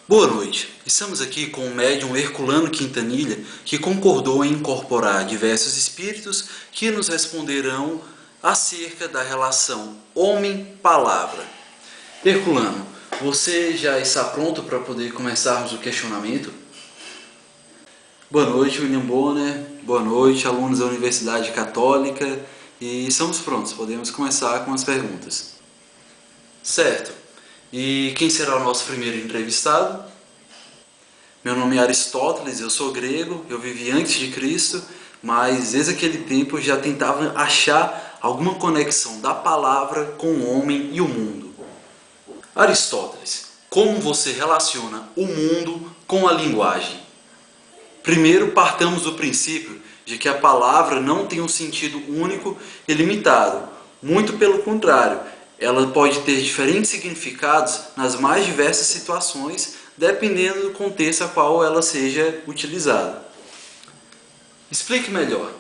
Boa noite. Estamos aqui com o médium Herculano Quintanilha, que concordou em incorporar diversos espíritos que nos responderão acerca da relação homem-palavra. Herculano, você já está pronto para poder começarmos o questionamento? Boa noite, William Bonner. Boa noite, alunos da Universidade Católica. E estamos prontos, podemos começar com as perguntas. Certo. E quem será o nosso primeiro entrevistado? Meu nome é Aristóteles, eu sou grego, eu vivi antes de Cristo, mas desde aquele tempo eu já tentava achar alguma conexão da palavra com o homem e o mundo. Aristóteles, como você relaciona o mundo com a linguagem? Primeiro, partamos do princípio de que a palavra não tem um sentido único e limitado. Muito pelo contrário, ela pode ter diferentes significados nas mais diversas situações, dependendo do contexto a qual ela seja utilizada. Explique melhor.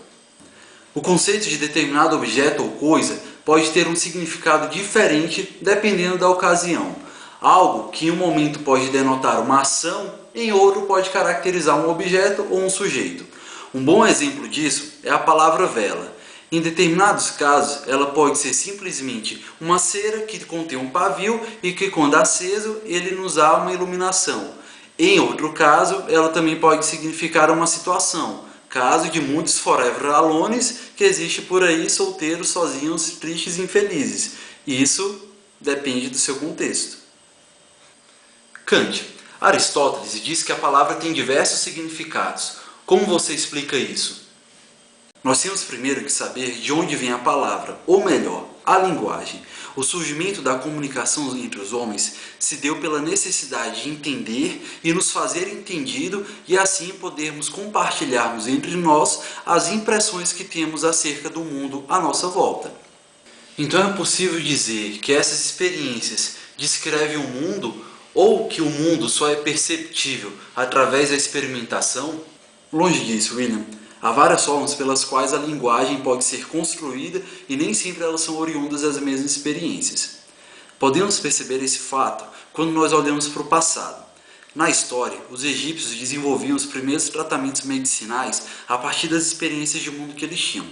O conceito de determinado objeto ou coisa pode ter um significado diferente dependendo da ocasião. Algo que em um momento pode denotar uma ação, em outro pode caracterizar um objeto ou um sujeito. Um bom exemplo disso é a palavra vela. Em determinados casos, ela pode ser simplesmente uma cera que contém um pavio e que, quando aceso, ele nos dá uma iluminação. Em outro caso, ela também pode significar uma situação, caso de muitos forever alones que existe por aí, solteiros, sozinhos, tristes e infelizes. Isso depende do seu contexto. Kant. Aristóteles diz que a palavra tem diversos significados. Como você explica isso? Nós temos primeiro que saber de onde vem a palavra, ou melhor, a linguagem. O surgimento da comunicação entre os homens se deu pela necessidade de entender e nos fazer entendido e assim podermos compartilharmos entre nós as impressões que temos acerca do mundo à nossa volta. Então é possível dizer que essas experiências descrevem o mundo ou que o mundo só é perceptível através da experimentação? Longe disso, William. Há várias formas pelas quais a linguagem pode ser construída e nem sempre elas são oriundas das mesmas experiências. Podemos perceber esse fato quando nós olhamos para o passado. Na história, os egípcios desenvolviam os primeiros tratamentos medicinais a partir das experiências de mundo que eles tinham.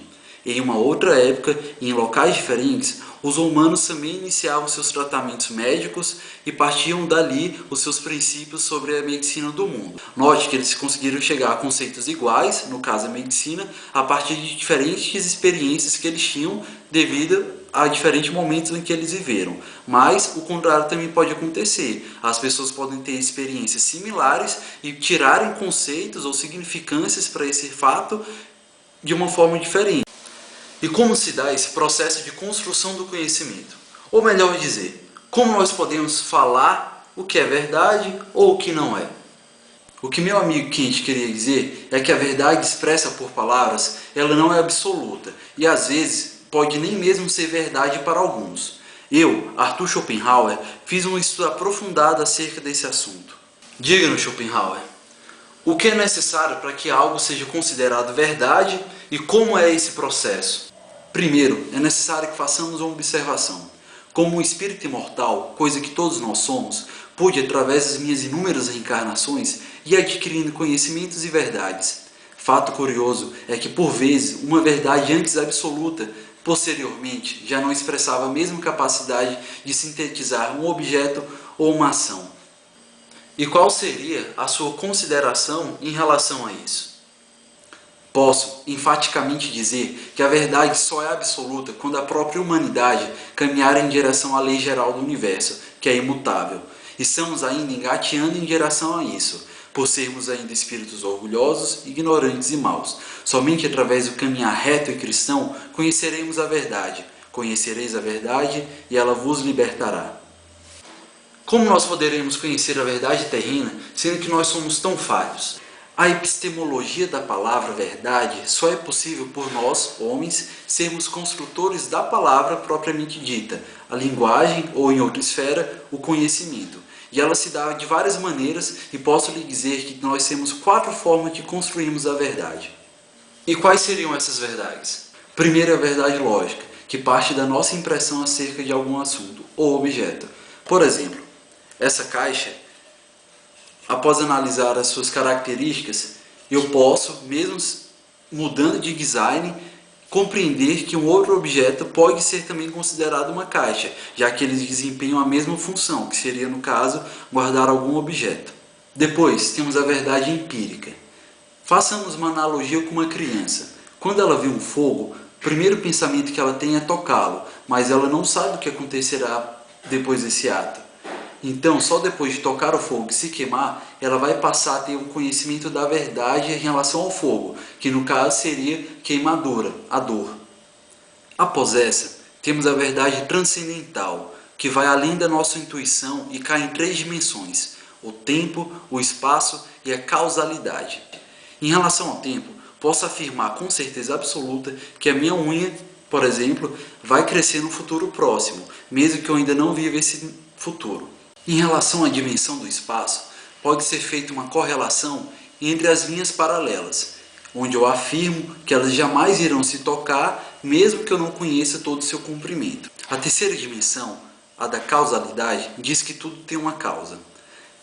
Em uma outra época, em locais diferentes, os romanos também iniciavam seus tratamentos médicos e partiam dali os seus princípios sobre a medicina do mundo. Note que eles conseguiram chegar a conceitos iguais, no caso a medicina, a partir de diferentes experiências que eles tinham devido a diferentes momentos em que eles viveram. Mas o contrário também pode acontecer. As pessoas podem ter experiências similares e tirarem conceitos ou significâncias para esse fato de uma forma diferente. E como se dá esse processo de construção do conhecimento? Ou melhor dizer, como nós podemos falar o que é verdade ou o que não é? O que meu amigo Kant queria dizer é que a verdade expressa por palavras, ela não é absoluta e às vezes pode nem mesmo ser verdade para alguns. Eu, Arthur Schopenhauer, fiz um estudo aprofundado acerca desse assunto. Diga-nos, Schopenhauer, o que é necessário para que algo seja considerado verdade e como é esse processo? Primeiro, é necessário que façamos uma observação. Como um espírito imortal, coisa que todos nós somos, pude, através das minhas inúmeras reencarnações, ir adquirindo conhecimentos e verdades. Fato curioso é que, por vezes, uma verdade antes absoluta, posteriormente, já não expressava a mesma capacidade de sintetizar um objeto ou uma ação. E qual seria a sua consideração em relação a isso? Posso enfaticamente dizer que a verdade só é absoluta quando a própria humanidade caminhar em direção à lei geral do universo, que é imutável. Estamos ainda engateando em direção a isso, por sermos ainda espíritos orgulhosos, ignorantes e maus. Somente através do caminhar reto e cristão conheceremos a verdade. Conhecereis a verdade e ela vos libertará. Como nós poderemos conhecer a verdade terrena, sendo que nós somos tão falhos? A epistemologia da palavra verdade só é possível por nós, homens, sermos construtores da palavra propriamente dita, a linguagem ou, em outra esfera, o conhecimento. E ela se dá de várias maneiras e posso lhe dizer que nós temos 4 formas de construirmos a verdade. E quais seriam essas verdades? Primeiro, a verdade lógica, que parte da nossa impressão acerca de algum assunto ou objeto. Por exemplo, essa caixa Após analisar as suas características, eu posso, mesmo mudando de design, compreender que um outro objeto pode ser também considerado uma caixa, já que eles desempenham a mesma função, que seria, no caso, guardar algum objeto. Depois, temos a verdade empírica. Façamos uma analogia com uma criança. Quando ela vê um fogo, o primeiro pensamento que ela tem é tocá-lo, mas ela não sabe o que acontecerá depois desse ato. Então, só depois de tocar o fogo e se queimar, ela vai passar a ter um conhecimento da verdade em relação ao fogo, que no caso seria queimadura, a dor. Após essa, temos a verdade transcendental, que vai além da nossa intuição e cai em 3 dimensões: o tempo, o espaço e a causalidade. Em relação ao tempo, posso afirmar com certeza absoluta que a minha unha, por exemplo, vai crescer no futuro próximo, mesmo que eu ainda não viva esse futuro. Em relação à dimensão do espaço, pode ser feita uma correlação entre as linhas paralelas, onde eu afirmo que elas jamais irão se tocar, mesmo que eu não conheça todo o seu comprimento. A terceira dimensão, a da causalidade, diz que tudo tem uma causa.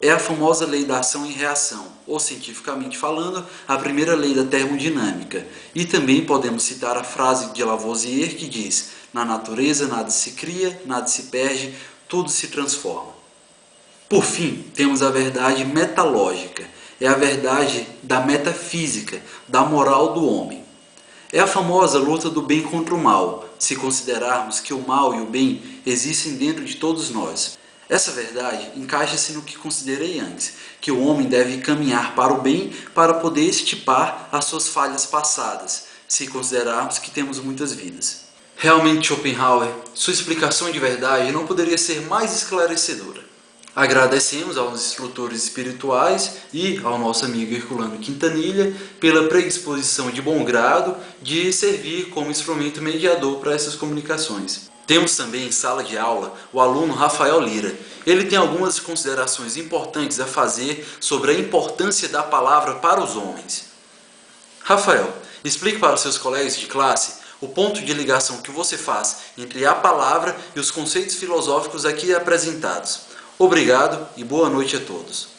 É a famosa lei da ação e reação, ou cientificamente falando, a primeira lei da termodinâmica. E também podemos citar a frase de Lavoisier que diz: na natureza nada se cria, nada se perde, tudo se transforma. Por fim, temos a verdade metalógica, é a verdade da metafísica, da moral do homem. É a famosa luta do bem contra o mal, se considerarmos que o mal e o bem existem dentro de todos nós. Essa verdade encaixa-se no que considerei antes, que o homem deve caminhar para o bem para poder extirpar as suas falhas passadas, se considerarmos que temos muitas vidas. Realmente, Schopenhauer, sua explicação de verdade não poderia ser mais esclarecedora. Agradecemos aos instrutores espirituais e ao nosso amigo Herculano Quintanilha pela predisposição de bom grado de servir como instrumento mediador para essas comunicações. Temos também em sala de aula o aluno Rafael Lira. Ele tem algumas considerações importantes a fazer sobre a importância da palavra para os homens. Rafael, explique para os seus colegas de classe o ponto de ligação que você faz entre a palavra e os conceitos filosóficos aqui apresentados. Obrigado e boa noite a todos.